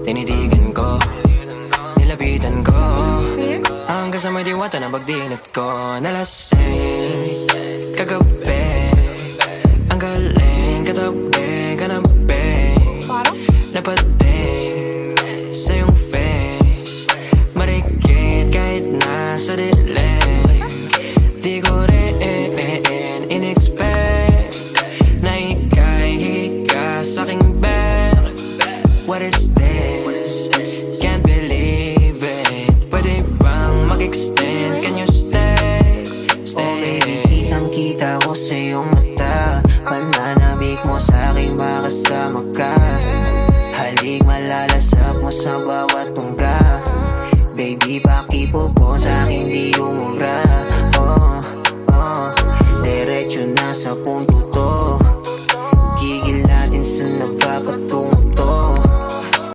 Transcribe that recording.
tinitigan ko, nilapitan ko, hanggang sa may diwata na pagdinat ko. Nalasing kagabi, ang galing katabi, kanabi, napating sa iyong face, marikit kahit nasa dilim. Di ko rin in-expect na ika'y hika sa'king bed. What is this? Can't believe it. Pwede bang mag-extend? Can you stay? Stay. Oh baby, kitang-kita ko sa iyong mata, pananabik mo sa'king makasama ka. Halik malalasap mo sa bawat tungga. Baby, pakipo po sa'kin di umubra. Oh, diretso na sa punto to.